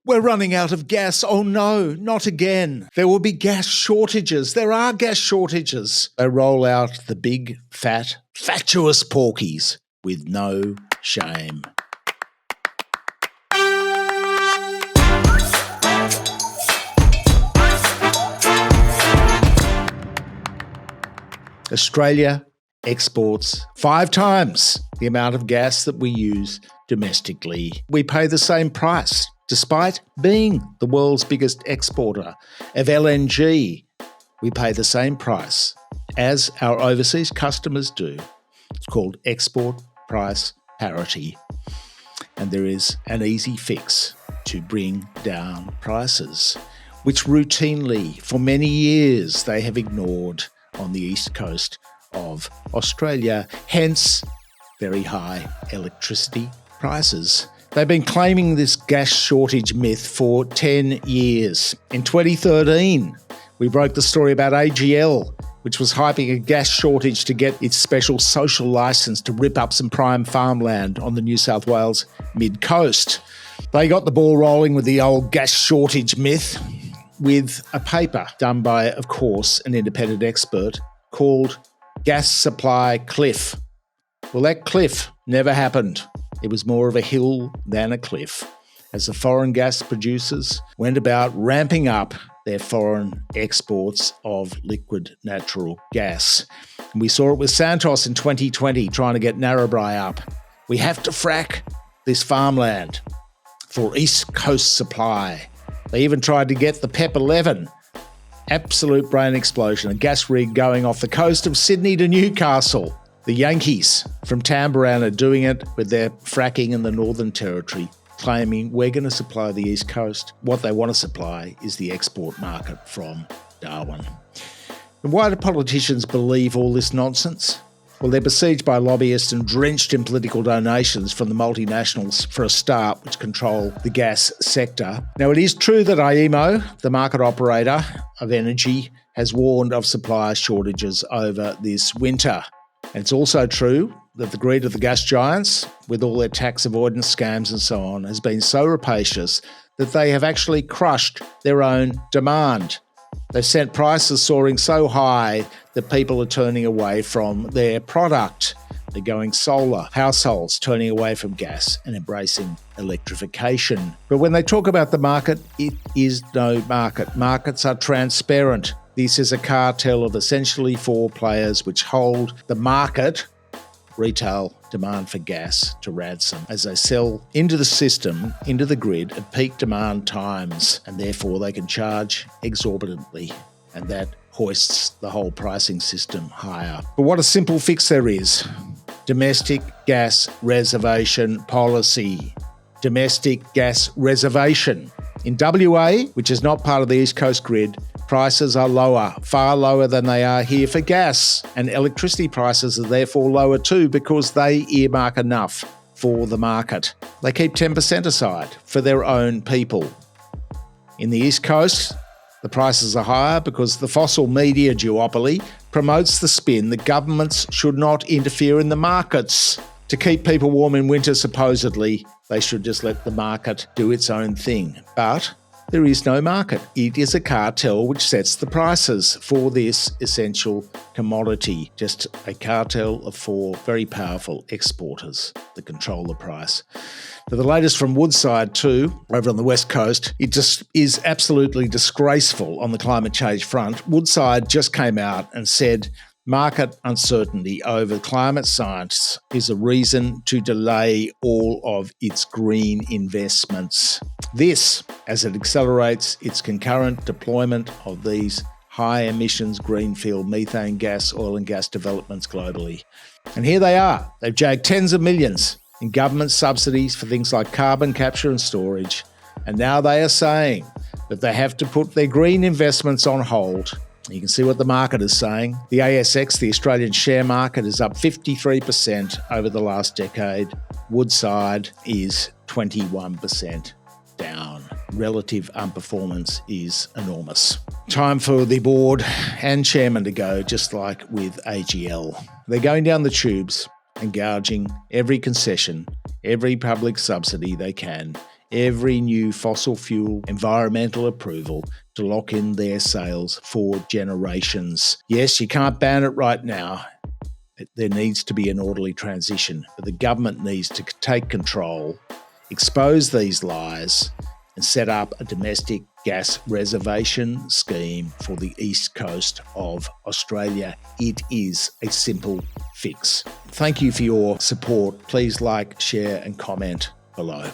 We're running out of gas. Oh no, not again. There will be gas shortages. There are gas shortages. They roll out the big, fat, fatuous porkies with no shame. Australia exports 5 times the amount of gas that we use domestically. We pay the same price, despite being the world's biggest exporter of LNG. We pay the same price as our overseas customers do. It's called export price parity. And there is an easy fix to bring down prices, which routinely, for many years, they have ignored on the east coast of Australia, hence very high electricity prices. They've been claiming this gas shortage myth for 10 years. In 2013, we broke the story about AGL, which was hyping a gas shortage to get its special social licence to rip up some prime farmland on the New South Wales mid-coast. They got the ball rolling with the old gas shortage myth with a paper done by, of course, an independent expert called Gas Supply Cliff. Well, that cliff never happened. It was more of a hill than a cliff, as the foreign gas producers went about ramping up their foreign exports of liquid natural gas. And we saw it with Santos in 2020 trying to get Narrabri up. We have to frack this farmland for East Coast supply. They even tried to get the PEP 11. Absolute brain explosion, a gas rig going off the coast of Sydney to Newcastle. The Yankees from Tamboran are doing it with their fracking in the Northern Territory, claiming we're going to supply the East Coast. What they want to supply is the export market from Darwin. And why do politicians believe all this nonsense? Well, they're besieged by lobbyists and drenched in political donations from the multinationals for a start, which control the gas sector. Now, it is true that IEMO, the market operator of energy, has warned of supply shortages over this winter. And it's also true that the greed of the gas giants, with all their tax avoidance scams and so on, has been so rapacious that they have actually crushed their own demand. They've sent prices soaring so high that people are turning away from their product. They're going solar. Households turning away from gas and embracing electrification. But when they talk about the market, it is no market. Markets are transparent. This is a cartel of essentially 4 players which hold the market, retail demand for gas, to ransom as they sell into the system, into the grid at peak demand times, and therefore they can charge exorbitantly, and that hoists the whole pricing system higher. But what a simple fix there is. Domestic gas reservation policy. Domestic gas reservation. In WA, which is not part of the East Coast grid, prices are lower, far lower than they are here for gas, and electricity prices are therefore lower too because they earmark enough for the market. They keep 10% aside for their own people. In the East Coast, the prices are higher because the fossil media duopoly promotes the spin that governments should not interfere in the markets. To keep people warm in winter, supposedly, they should just let the market do its own thing. But there is no market. It is a cartel which sets the prices for this essential commodity. Just a cartel of 4 very powerful exporters that control the price. Now, the latest from Woodside too, over on the West Coast, it just is absolutely disgraceful on the climate change front. Woodside just came out and said market uncertainty over climate science is a reason to delay all of its green investments. This, as it accelerates its concurrent deployment of these high emissions greenfield methane gas, oil and gas developments globally. And here they are. They've jagged tens of millions in government subsidies for things like carbon capture and storage. And now they are saying that they have to put their green investments on hold. You can see what the market is saying. The ASX, the Australian share market, is up 53% over the last decade. Woodside is 21% down. Relative underperformance is enormous. Time for the board and chairman to go, just like with AGL. They're going down the tubes and gouging every concession, every public subsidy they can every new fossil fuel environmental approval to lock in their sales for generations. Yes, you can't ban it right now. There needs to be an orderly transition, but the government needs to take control, expose these lies, and set up a domestic gas reservation scheme for the east coast of Australia. It is a simple fix. Thank you for your support. Please like, share, and comment below.